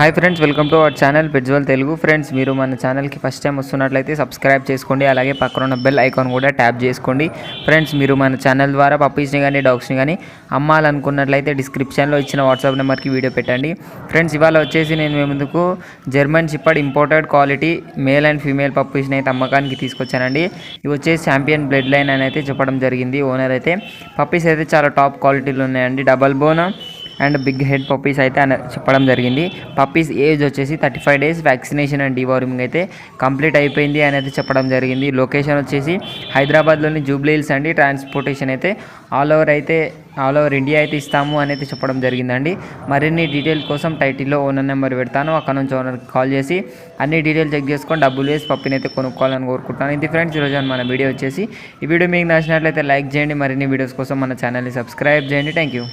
Hi friends, welcome to our channel పెజ్వల్ Telugu. Friends, మీరు మన ఛానల్కి ఫస్ట్ టైం వస్తున్నట్లయితే సబ్స్క్రైబ్ చేసుకోండి, అలాగే పక్కన ఉన్న బెల్ ఐకాన్ కూడా ట్యాప్ చేసుకోండి. ఫ్రెండ్స్, మీరు మన ఛానల్ ద్వారా పప్పీస్ని కానీ డాగ్స్ని కానీ అమ్మాలనుకున్నట్లయితే డిస్క్రిప్షన్లో ఇచ్చిన వాట్సాప్ నెంబర్కి వీడియో పెట్టండి. ఫ్రెండ్స్, ఇవాళ వచ్చేసి నేను మీ ముందుకు German shepherd imported quality male and female పప్పీస్ని అయితే అమ్మకానికి తీసుకొచ్చానండి. ఇవి వచ్చేసి ఛాంపియన్ బ్లడ్ లైన్ అని అయితే చెప్పడం జరిగింది ఓనర్ అయితే. పప్పీస్ అయితే చాలా టాప్ క్వాలిటీలో ఉన్నాయండి. Double bone and big head puppies అయితే చెప్పడం జరిగింది. పప్పీస్ ఏజ్ వచ్చేసి 35 days, వ్యాక్సినేషన్ అండ్ డివార్మింగ్ అయితే కంప్లీట్ అయిపోయింది అని అయితే చెప్పడం జరిగింది. లొకేషన్ వచ్చేసి హైదరాబాద్లోని జూబ్లీ హిల్స్ అండి. ట్రాన్స్పోర్టేషన్ అయితే ఆల్ ఓవర్ ఇండియా అయితే ఇస్తాము అని అయితే చెప్పడం జరిగిందండి. మరిన్ని డీటెయిల్ కోసం టైటిల్లో ఓనర్ నెంబర్ పెడతాను, అక్కడ నుంచి ఓనర్కి కాల్ చేసి అన్ని డీటెయిల్ చెక్ చేసుకొని డబ్బులు వేసి పప్పిని అయితే కొనుక్కోవాలని కోరుకుంటున్నాను. ఇది ఫ్రెండ్స్ ఈరోజు మన వీడియో వచ్చేసి. ఈ వీడియో మీకు నచ్చినట్లయితే లైక్ చేయండి, మరిన్ని వీడియోస్ కోసం మన ఛానల్ని సబ్స్క్రైబ్ చేయండి. Thank you.